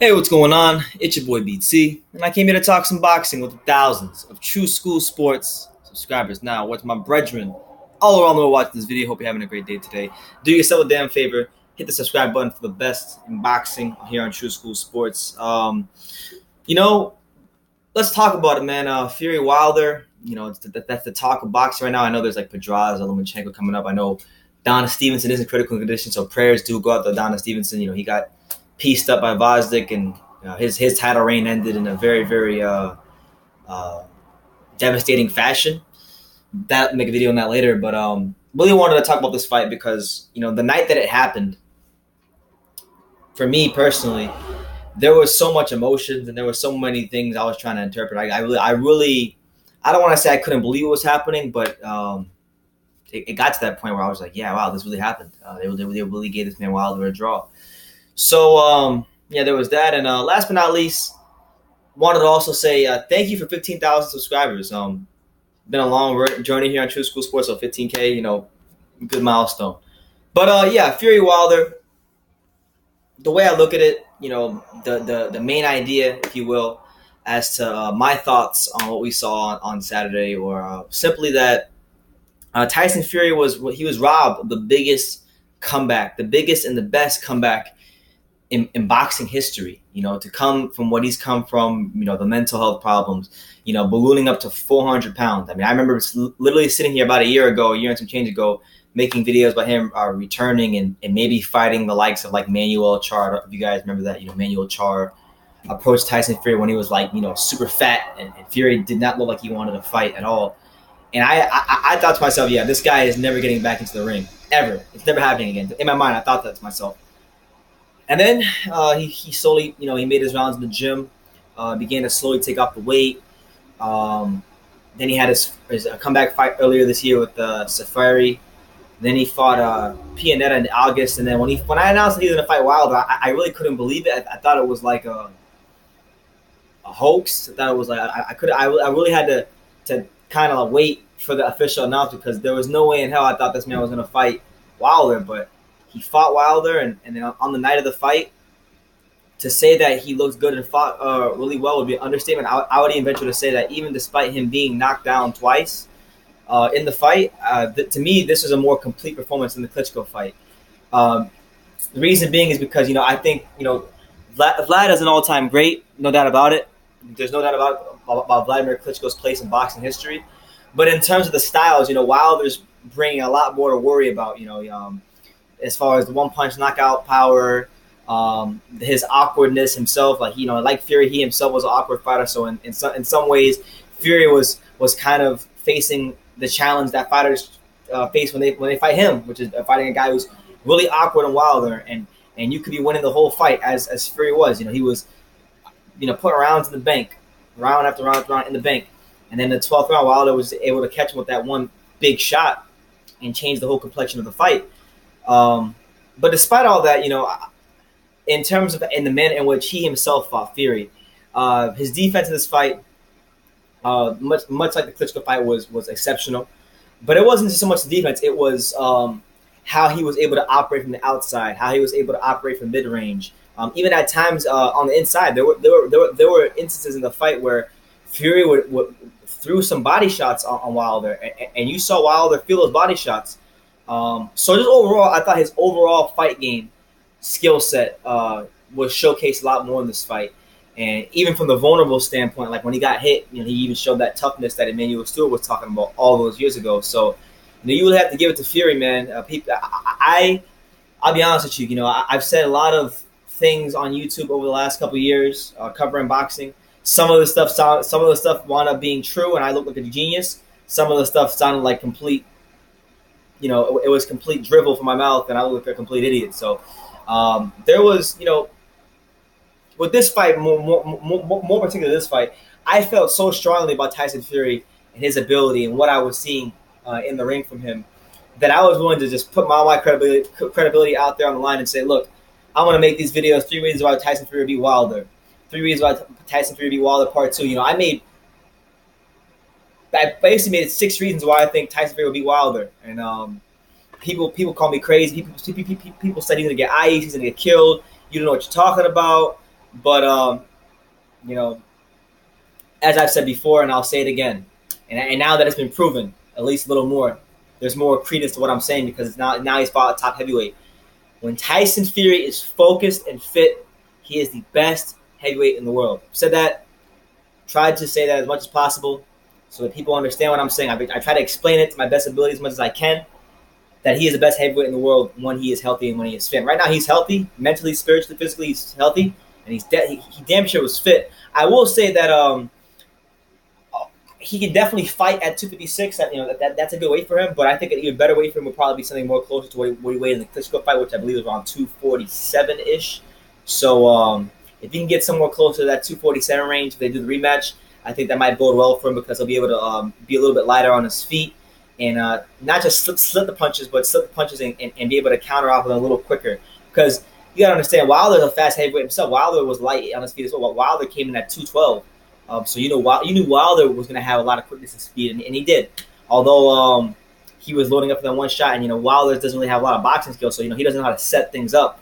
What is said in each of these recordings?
Hey, what's going on? It's your boy BT, and I came here to talk some boxing with thousands of true school sports subscribers. Now, what's my brethren all around the world watching this video? Hope you're having a great day today. Do yourself a damn favor, hit the subscribe button for the best in boxing here on True School Sports. You know, let's talk about it, man. Fury Wilder, that's the talk of boxing right now. I know there's like Pedraza, Lomachenko coming up. I know Donna Stevenson is in critical condition, so prayers do go out to Donna Stevenson. He got pieced up by Vosdick, and his title reign ended in a very, very devastating fashion. That make a video on that later, but really wanted to talk about this fight because the night that it happened, for me personally, there was so much emotions and there were so many things I was trying to interpret. I don't want to say I couldn't believe what was happening, but it got to that point where I was like, yeah, wow, this really happened. They really gave this man Wilder a draw. So, there was that. And last but not least, wanted to also say thank you for 15,000 subscribers. Been a long journey here on True School Sports, so 15K, good milestone. But, Fury Wilder, the way I look at it, the main idea, if you will, as to my thoughts on what we saw on Saturday, or simply that Tyson Fury was robbed of the biggest comeback, the biggest and the best comeback in boxing history, to come from what he's come from, the mental health problems, ballooning up to 400 pounds. I mean, I remember literally sitting here about a year and some change ago, making videos about him returning and maybe fighting the likes of like Manuel Charr. If you guys remember that, Manuel Charr approached Tyson Fury when he was like, super fat, and Fury did not look like he wanted to fight at all. And I thought to myself, yeah, this guy is never getting back into the ring, ever. It's never happening again. In my mind, I thought that to myself. And then he slowly, he made his rounds in the gym, began to slowly take off the weight. Then he had his comeback fight earlier this year with Safari. Then he fought Pianetta in August. And then when I announced that he was going to fight Wilder, I really couldn't believe it. I thought it was like a hoax. I thought it was like I really had to kind of wait for the official announcement, because there was no way in hell I thought this man was going to fight Wilder, but he fought Wilder, and then on the night of the fight, to say that he looks good and fought really well would be an understatement. I would even venture to say that even despite him being knocked down twice in the fight, to me, this was a more complete performance than the Klitschko fight. The reason being is because, I think, Vlad is an all-time great, no doubt about it. There's no doubt about Vladimir Klitschko's place in boxing history. But in terms of the styles, Wilder's bringing a lot more to worry about, as far as the one-punch knockout power, his awkwardness himself. Like Fury, he himself was an awkward fighter. So in some ways, Fury was kind of facing the challenge that fighters face when they fight him, which is fighting a guy who's really awkward and Wilder, and you could be winning the whole fight as Fury was. He was, putting rounds in the bank, round after round after round in the bank. And then the 12th round, Wilder was able to catch him with that one big shot and change the whole complexion of the fight. But despite all that, in terms of in the manner in which he himself fought Fury, his defense in this fight, much like the Klitschko fight, was exceptional. But it wasn't just so much the defense; it was how he was able to operate from the outside, how he was able to operate from mid range. Even at times on the inside, there were instances in the fight where Fury would threw some body shots on Wilder, and you saw Wilder feel those body shots. So just overall, I thought his overall fight game skill set was showcased a lot more in this fight. And even from the vulnerable standpoint, like when he got hit, he even showed that toughness that Emmanuel Stewart was talking about all those years ago. So, you really have to give it to Fury, man. I'll be honest with you. I've said a lot of things on YouTube over the last couple of years covering boxing. Some of the stuff wound up being true, and I looked like a genius. Some of the stuff sounded like complete. It was complete drivel from my mouth, and I looked like a complete idiot. So there was, with this fight, more particularly this fight, I felt so strongly about Tyson Fury and his ability and what I was seeing in the ring from him, that I was willing to just put my credibility out there on the line and say, look, I'm going to make these videos 3 reasons why Tyson Fury beat Wilder, 3 reasons why Tyson Fury beat Wilder Part 2. I basically made it 6 reasons why I think Tyson Fury will beat Wilder. And people call me crazy. People said he's going to get ice, he's going to get killed. You don't know what you're talking about. But you know, as I've said before, and I'll say it again, and now that it's been proven, at least a little more, there's more credence to what I'm saying because now he's fought a top heavyweight. When Tyson Fury is focused and fit, he is the best heavyweight in the world. I've said that, tried to say that as much as possible so that people understand what I'm saying. I try to explain it to my best ability as much as I can, that he is the best heavyweight in the world when he is healthy and when he is fit. Right now he's healthy, mentally, spiritually, physically, he's healthy, and he damn sure was fit. I will say that he can definitely fight at 256. That's a good weight for him. But I think an even better weight for him would probably be something more closer to what he weighed in the Klitschko fight, which I believe was around 247 ish. So if he can get somewhere closer to that 247 range, if they do the rematch, I think that might bode well for him because he'll be able to be a little bit lighter on his feet and not just slip the punches, but slip the punches and be able to counter off with a little quicker. Because you got to understand, Wilder's a fast heavyweight himself. Wilder was light on his feet as well. Wilder came in at 212. So you knew Wilder was going to have a lot of quickness and speed, and he did. Although he was loading up for that one shot, and Wilder doesn't really have a lot of boxing skills, so he doesn't know how to set things up.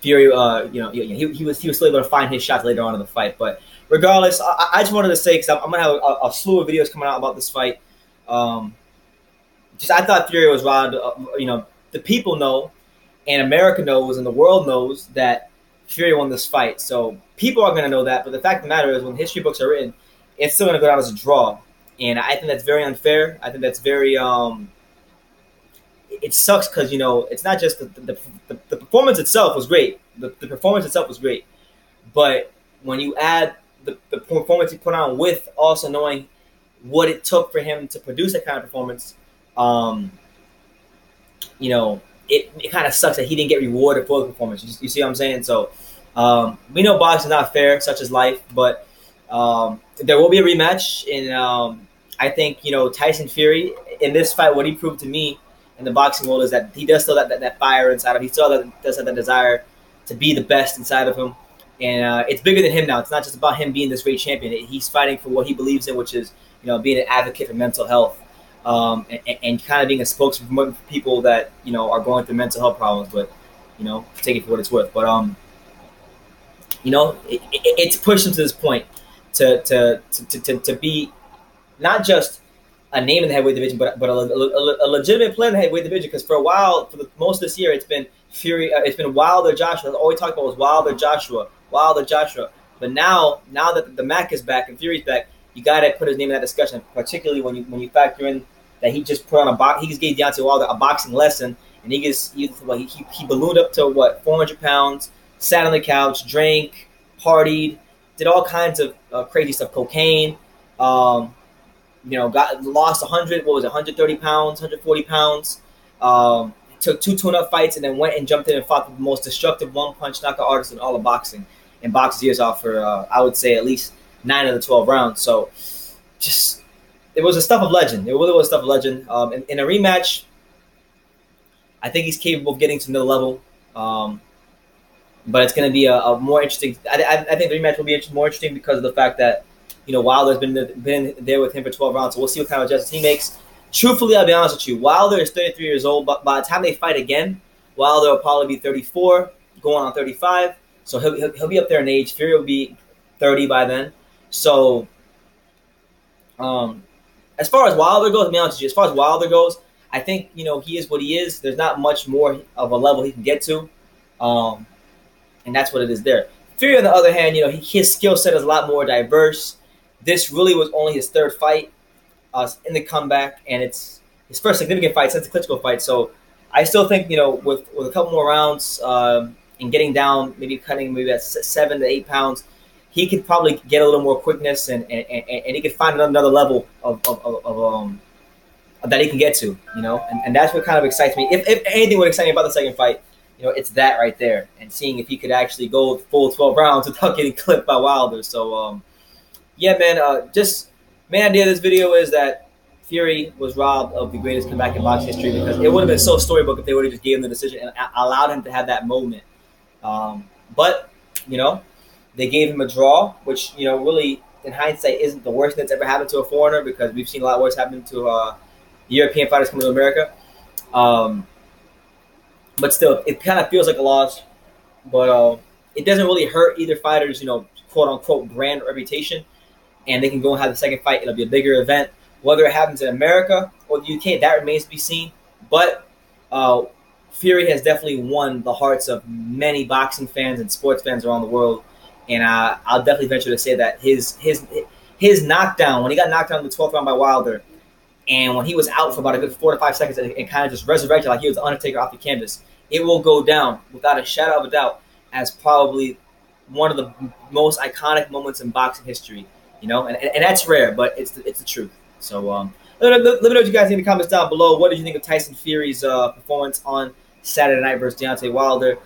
Fury, he was still able to find his shots later on in the fight. But regardless, I just wanted to say, because I'm gonna have a slew of videos coming out about this fight. I thought Fury was robbed. The people know, and America knows, and the world knows that Fury won this fight. So people are gonna know that. But the fact of the matter is, when history books are written, it's still gonna go down as a draw, and I think that's very unfair. I think that's very it sucks because it's not just the performance itself was great. The performance itself was great, but when you add the performance he put on with also knowing what it took for him to produce that kind of performance, it kind of sucks that he didn't get rewarded for the performance. You see what I'm saying? So we know boxing is not fair, such as life, but there will be a rematch, and I think Tyson Fury in this fight, what he proved to me in the boxing world is that he does still that fire inside of him. He still does have that desire to be the best inside of him. And it's bigger than him now. It's not just about him being this great champion. He's fighting for what he believes in, which is being an advocate for mental health and kind of being a spokesman for people that are going through mental health problems. But take it for what it's worth. But it's pushed him to this point to be not just a name in the heavyweight division, but a legitimate player in the heavyweight division. Because for a while, for most of this year, it's been Fury. It's been Wilder, Joshua. All we talked about was Wilder, Joshua. But now that the Mac is back and Fury's back, you got to put his name in that discussion. Particularly when you factor in that he just put on he just gave Deontay Wilder a boxing lesson, and he ballooned up to 400 pounds, sat on the couch, drank, partied, did all kinds of crazy stuff, cocaine. Lost 130 pounds, 140 pounds. Took 2 tune-up fights and then went and jumped in and fought the most destructive one-punch knockout artist in all of boxing. And boxed his ears off for, I would say, at least 9 of the 12 rounds. So, it was a stuff of legend. It really was stuff of legend. In a rematch, I think he's capable of getting to another level. But it's going to be a more interesting. I think the rematch will be more interesting because of the fact that Wilder's been there with him for 12 rounds, so we'll see what kind of adjustments he makes. Truthfully, I'll be honest with you, Wilder is 33 years old, but by the time they fight again, Wilder will probably be 34, going on 35, so he'll be up there in age. Fury will be 30 by then. So, as far as Wilder goes, I'll be honest with you, as far as Wilder goes, I think, he is what he is. There's not much more of a level he can get to, and that's what it is there. Fury, on the other hand, his skill set is a lot more diverse. This really was only his 3rd fight in the comeback, and it's his first significant fight since the Klitschko fight. So I still think, with a couple more rounds and getting down, cutting at 7 to 8 pounds, he could probably get a little more quickness and he could find another level of that he can get to, and that's what kind of excites me. If anything would excite me about the second fight, it's that right there, and seeing if he could actually go full 12 rounds without getting clipped by Wilder. So, yeah, man, main idea of this video is that Fury was robbed of the greatest comeback in boxing history because it would have been so storybook if they would have just gave him the decision and allowed him to have that moment. But, they gave him a draw, which, really, in hindsight, isn't the worst thing that's ever happened to a foreigner because we've seen a lot worse happen to European fighters coming to America. But still, it kind of feels like a loss. but it doesn't really hurt either fighter's, quote unquote brand or reputation, and they can go and have the second fight. It'll be a bigger event. Whether it happens in America or the UK, that remains to be seen. But Fury has definitely won the hearts of many boxing fans and sports fans around the world, and I'll definitely venture to say that his knockdown, when he got knocked down in the 12th round by Wilder, and when he was out for about a good 4 to 5 seconds and kind of just resurrected like he was the Undertaker off the canvas, it will go down without a shadow of a doubt as probably one of the most iconic moments in boxing history. And that's rare, but it's the truth. So let me know what you guys think in the comments down below. What did you think of Tyson Fury's performance on Saturday night versus Deontay Wilder?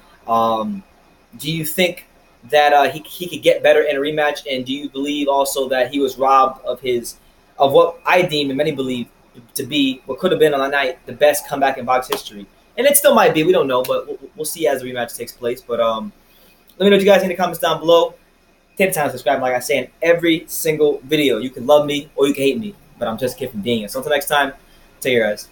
Do you think that he could get better in a rematch? And do you believe also that he was robbed of what I deem and many believe to be what could have been on that night the best comeback in box history? And it still might be. We don't know, but we'll see as the rematch takes place. But let me know what you guys think in the comments down below. Take the time to subscribe, like I say in every single video. You can love me or you can hate me, but I'm just kidding from being it. So until next time, take care, guys.